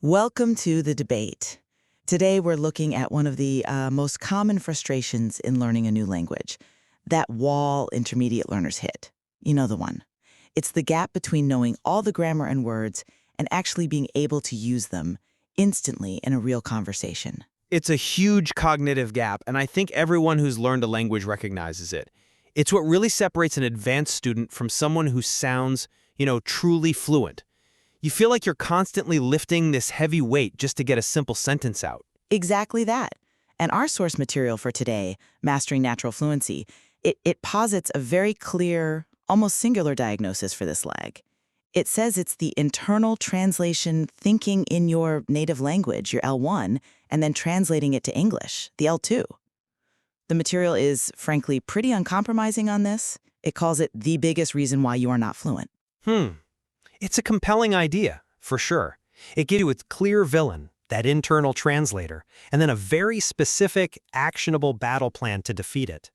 Welcome to the debate. Today we're looking at one of the most common frustrations in learning a new language, that wall intermediate learners hit. You know the one. It's the gap between knowing all the grammar and words and actually being able to use them instantly in a real conversation. It's a huge cognitive gap, and I think everyone who's learned a language recognizes it. It's what really separates an advanced student from someone who sounds, truly fluent. You feel like you're constantly lifting this heavy weight just to get a simple sentence out. Exactly that. And our source material for today, Mastering Natural Fluency, it posits a very clear, almost singular diagnosis for this lag. It says it's the internal translation thinking in your native language, your L1, and then translating it to English, the L2. The material is, frankly, pretty uncompromising on this. It calls it the biggest reason why you are not fluent. It's a compelling idea, for sure. It gives you its clear villain, that internal translator, and then a very specific, actionable battle plan to defeat it.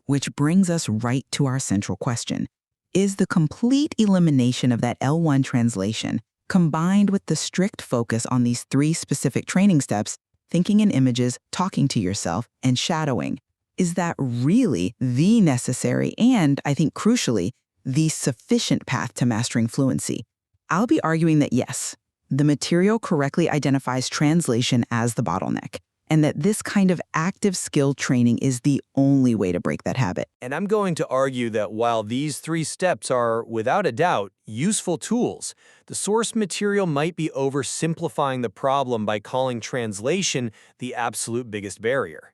Which brings us right to our central question. Is the complete elimination of that L1 translation, combined with the strict focus on these three specific training steps, thinking in images, talking to yourself, and shadowing, is that really the necessary and, I think crucially, the sufficient path to mastering fluency? I'll be arguing that yes, the material correctly identifies translation as the bottleneck, and that this kind of active skill training is the only way to break that habit. And I'm going to argue that while these three steps are, without a doubt, useful tools, the source material might be oversimplifying the problem by calling translation the absolute biggest barrier.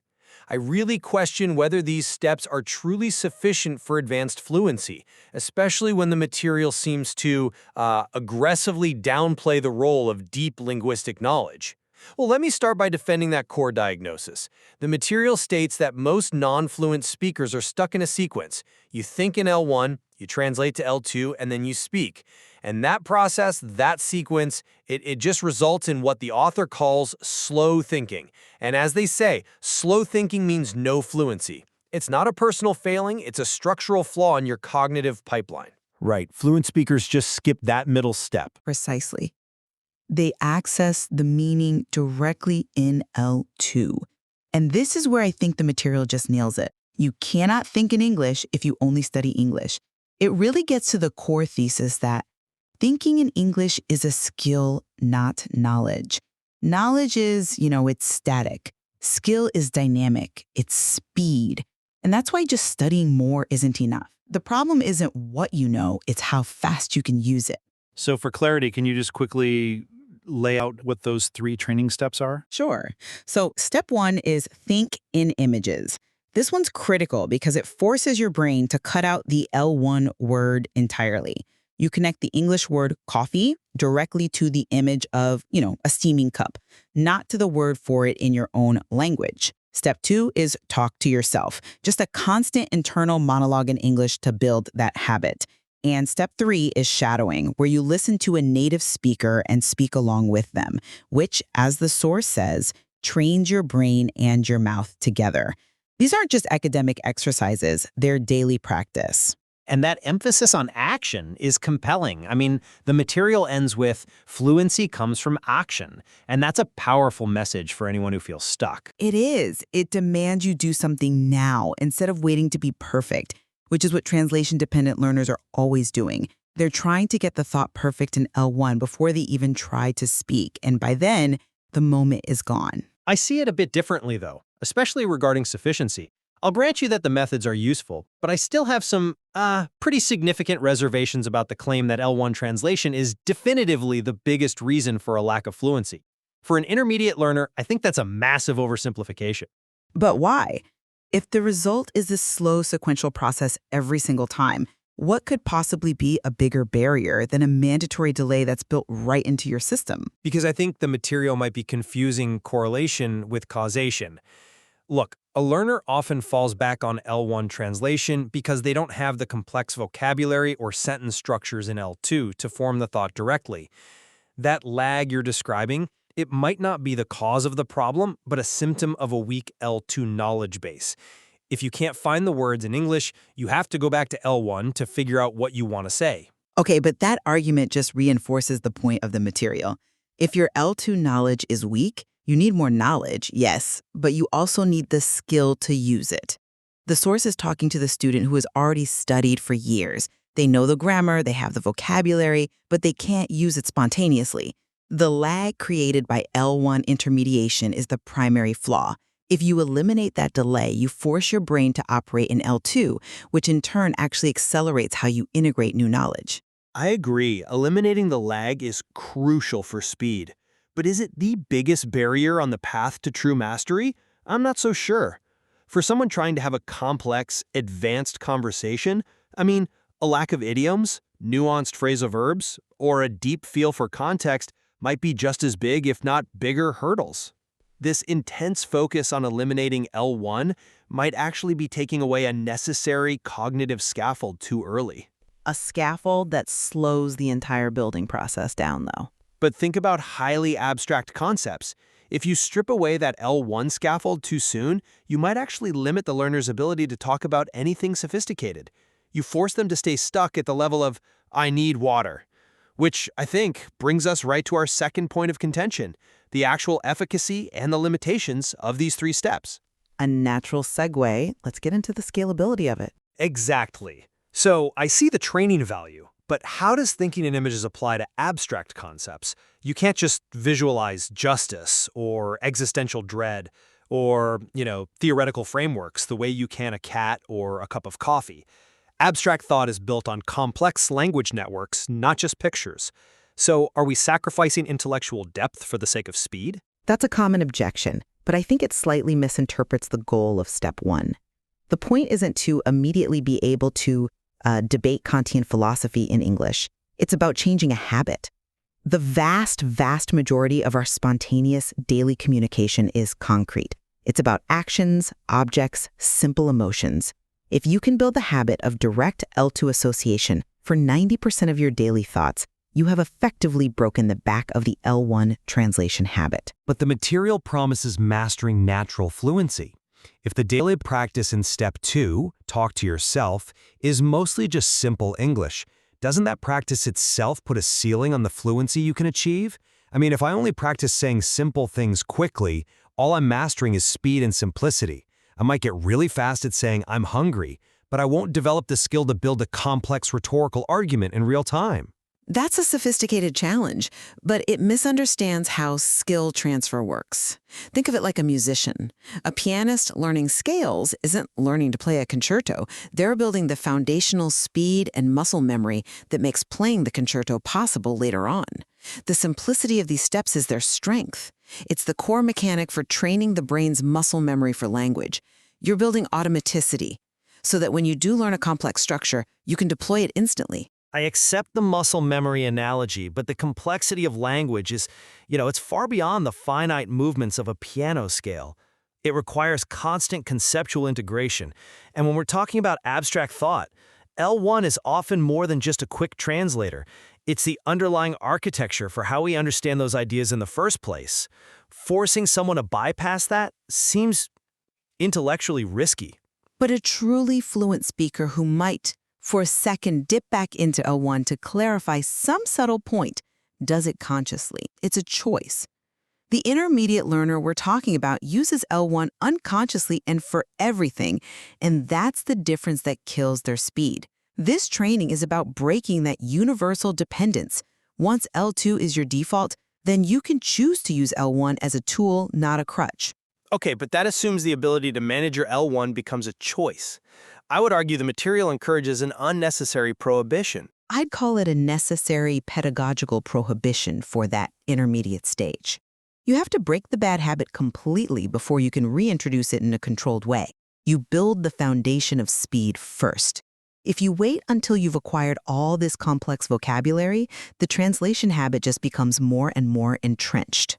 I really question whether these steps are truly sufficient for advanced fluency, especially when the material seems to aggressively downplay the role of deep linguistic knowledge. Well, let me start by defending that core diagnosis. The material states that most non-fluent speakers are stuck in a sequence. You think in L1, you translate to L2, and then you speak. And that process, that sequence, it just results in what the author calls slow thinking. And as they say, slow thinking means no fluency. It's not a personal failing, it's a structural flaw in your cognitive pipeline. Right, fluent speakers just skip that middle step. Precisely. They access the meaning directly in L2. And this is where I think the material just nails it. You cannot think in English if you only study English. It really gets to the core thesis that thinking in English is a skill, not knowledge. Knowledge is, it's static. Skill is dynamic. It's speed. And that's why just studying more isn't enough. The problem isn't what you know, it's how fast you can use it. So for clarity, can you just quickly lay out what those three training steps are? Sure. So step one is think in images. This one's critical because it forces your brain to cut out the L1 word entirely. You connect the English word coffee directly to the image of, a steaming cup, not to the word for it in your own language. Step two is talk to yourself, just a constant internal monologue in English to build that habit. And step three is shadowing, where you listen to a native speaker and speak along with them, which, as the source says, trains your brain and your mouth together. These aren't just academic exercises, they're daily practice. And that emphasis on action is compelling. I mean, the material ends with fluency comes from action. And that's a powerful message for anyone who feels stuck. It is. It demands you do something now instead of waiting to be perfect, which is what translation-dependent learners are always doing. They're trying to get the thought perfect in L1 before they even try to speak. And by then, the moment is gone. I see it a bit differently, though, especially regarding sufficiency. I'll grant you that the methods are useful, but I still have some pretty significant reservations about the claim that L1 translation is definitively the biggest reason for a lack of fluency. For an intermediate learner, I think that's a massive oversimplification. But why? If the result is this slow sequential process every single time, what could possibly be a bigger barrier than a mandatory delay that's built right into your system? Because I think the material might be confusing correlation with causation. Look, a learner often falls back on L1 translation because they don't have the complex vocabulary or sentence structures in L2 to form the thought directly. That lag you're describing, it might not be the cause of the problem, but a symptom of a weak L2 knowledge base. If you can't find the words in English, you have to go back to L1 to figure out what you want to say. Okay, but that argument just reinforces the point of the material. If your L2 knowledge is weak, you need more knowledge, yes, but you also need the skill to use it. The source is talking to the student who has already studied for years. They know the grammar, they have the vocabulary, but they can't use it spontaneously. The lag created by L1 intermediation is the primary flaw. If you eliminate that delay, you force your brain to operate in L2, which in turn actually accelerates how you integrate new knowledge. I agree. Eliminating the lag is crucial for speed. But is it the biggest barrier on the path to true mastery? I'm not so sure. For someone trying to have a complex, advanced conversation, a lack of idioms, nuanced phrasal verbs, or a deep feel for context might be just as big, if not bigger, hurdles. This intense focus on eliminating L1 might actually be taking away a necessary cognitive scaffold too early. A scaffold that slows the entire building process down, though. But think about highly abstract concepts. If you strip away that L1 scaffold too soon, you might actually limit the learner's ability to talk about anything sophisticated. You force them to stay stuck at the level of, "I need water," which I think brings us right to our second point of contention, the actual efficacy and the limitations of these 3 steps. A natural segue. Let's get into the scalability of it. Exactly. So I see the training value, but how does thinking in images apply to abstract concepts? You can't just visualize justice or existential dread or, theoretical frameworks the way you can a cat or a cup of coffee. Abstract thought is built on complex language networks, not just pictures. So are we sacrificing intellectual depth for the sake of speed? That's a common objection, but I think it slightly misinterprets the goal of step 1. The point isn't to immediately be able to debate Kantian philosophy in English. It's about changing a habit. The vast, vast majority of our spontaneous daily communication is concrete. It's about actions, objects, simple emotions. If you can build the habit of direct L2 association for 90% of your daily thoughts, you have effectively broken the back of the L1 translation habit. But the material promises mastering natural fluency. If the daily practice in step 2, talk to yourself, is mostly just simple English, doesn't that practice itself put a ceiling on the fluency you can achieve? If I only practice saying simple things quickly, all I'm mastering is speed and simplicity. I might get really fast at saying I'm hungry, but I won't develop the skill to build a complex rhetorical argument in real time. That's a sophisticated challenge, but it misunderstands how skill transfer works. Think of it like a musician. A pianist learning scales isn't learning to play a concerto. They're building the foundational speed and muscle memory that makes playing the concerto possible later on. The simplicity of these steps is their strength. It's the core mechanic for training the brain's muscle memory for language. You're building automaticity, so that when you do learn a complex structure, you can deploy it instantly. I accept the muscle memory analogy, but the complexity of language is, it's far beyond the finite movements of a piano scale. It requires constant conceptual integration. And when we're talking about abstract thought, L1 is often more than just a quick translator. It's the underlying architecture for how we understand those ideas in the first place. Forcing someone to bypass that seems intellectually risky. But a truly fluent speaker who might, for a second, dip back into L1 to clarify some subtle point, does it consciously. It's a choice. The intermediate learner we're talking about uses L1 unconsciously and for everything, and that's the difference that kills their speed. This training is about breaking that universal dependence. Once L2 is your default, then you can choose to use L1 as a tool, not a crutch. Okay, but that assumes the ability to manage your L1 becomes a choice. I would argue the material encourages an unnecessary prohibition. I'd call it a necessary pedagogical prohibition for that intermediate stage. You have to break the bad habit completely before you can reintroduce it in a controlled way. You build the foundation of speed first. If you wait until you've acquired all this complex vocabulary, the translation habit just becomes more and more entrenched.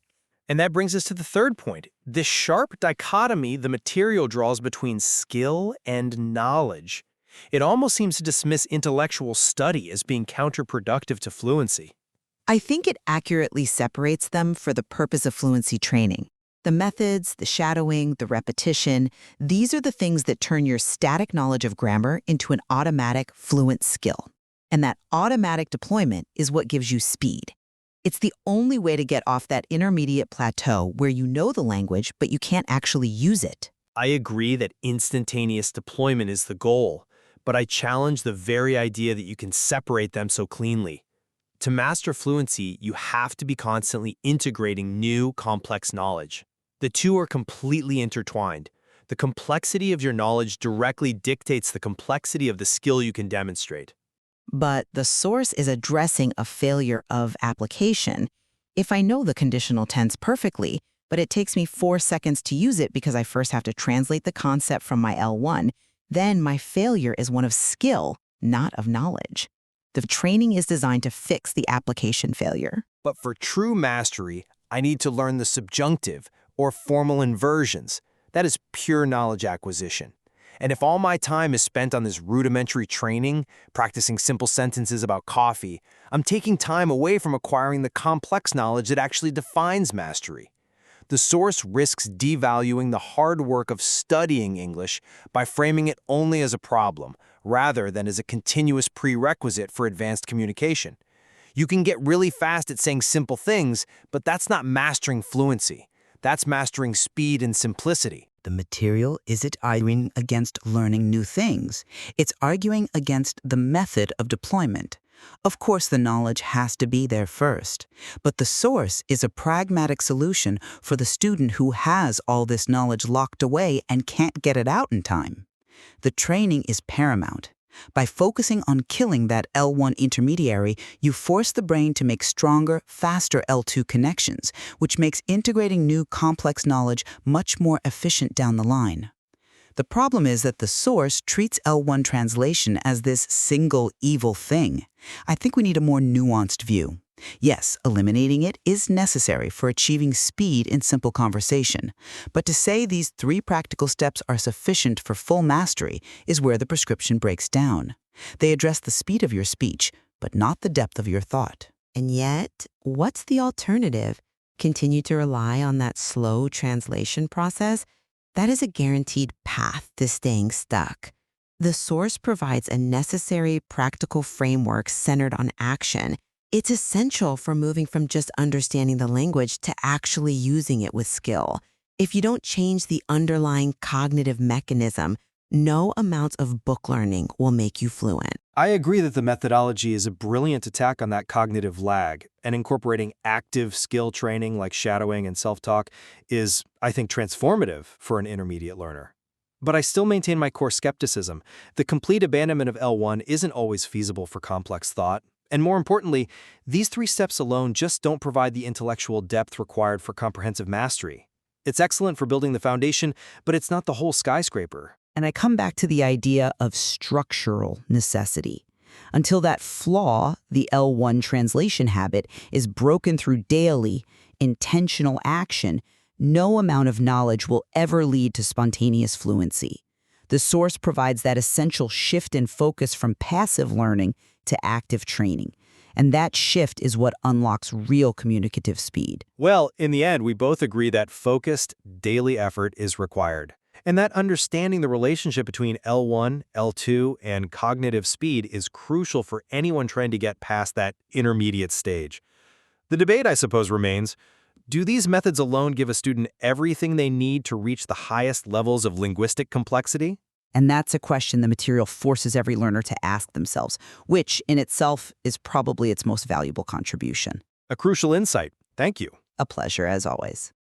And that brings us to the third point, this sharp dichotomy the material draws between skill and knowledge. It almost seems to dismiss intellectual study as being counterproductive to fluency. I think it accurately separates them for the purpose of fluency training. The methods, the shadowing, the repetition, these are the things that turn your static knowledge of grammar into an automatic, fluent skill. And that automatic deployment is what gives you speed. It's the only way to get off that intermediate plateau where you know the language, but you can't actually use it. I agree that instantaneous deployment is the goal, but I challenge the very idea that you can separate them so cleanly. To master fluency, you have to be constantly integrating new, complex knowledge. The two are completely intertwined. The complexity of your knowledge directly dictates the complexity of the skill you can demonstrate. But the source is addressing a failure of application. If I know the conditional tense perfectly, but it takes me 4 seconds to use it because I first have to translate the concept from my L1, then my failure is one of skill, not of knowledge. The training is designed to fix the application failure. But for true mastery, I need to learn the subjunctive, or formal inversions. That is pure knowledge acquisition. And if all my time is spent on this rudimentary training, practicing simple sentences about coffee, I'm taking time away from acquiring the complex knowledge that actually defines mastery. The source risks devaluing the hard work of studying English by framing it only as a problem, rather than as a continuous prerequisite for advanced communication. You can get really fast at saying simple things, but that's not mastering fluency. That's mastering speed and simplicity. The material isn't arguing against learning new things. It's arguing against the method of deployment. Of course, the knowledge has to be there first, but the source is a pragmatic solution for the student who has all this knowledge locked away and can't get it out in time. The training is paramount. By focusing on killing that L1 intermediary, you force the brain to make stronger, faster L2 connections, which makes integrating new complex knowledge much more efficient down the line. The problem is that the source treats L1 translation as this single evil thing. I think we need a more nuanced view. Yes, eliminating it is necessary for achieving speed in simple conversation. But to say these 3 practical steps are sufficient for full mastery is where the prescription breaks down. They address the speed of your speech, but not the depth of your thought. And yet, what's the alternative? Continue to rely on that slow translation process? That is a guaranteed path to staying stuck. The source provides a necessary practical framework centered on action. It's essential for moving from just understanding the language to actually using it with skill. If you don't change the underlying cognitive mechanism, no amount of book learning will make you fluent. I agree that the methodology is a brilliant attack on that cognitive lag, and incorporating active skill training like shadowing and self-talk is, I think, transformative for an intermediate learner. But I still maintain my core skepticism. The complete abandonment of L1 isn't always feasible for complex thought. And more importantly, these 3 steps alone just don't provide the intellectual depth required for comprehensive mastery. It's excellent for building the foundation, but it's not the whole skyscraper. And I come back to the idea of structural necessity. Until that flaw, the L1 translation habit, is broken through daily, intentional action, no amount of knowledge will ever lead to spontaneous fluency. The source provides that essential shift in focus from passive learning to active training. And that shift is what unlocks real communicative speed. Well, in the end, we both agree that focused, daily effort is required. And that understanding the relationship between L1, L2, and cognitive speed is crucial for anyone trying to get past that intermediate stage. The debate, I suppose, remains, do these methods alone give a student everything they need to reach the highest levels of linguistic complexity? And that's a question the material forces every learner to ask themselves, which in itself is probably its most valuable contribution. A crucial insight. Thank you. A pleasure, as always.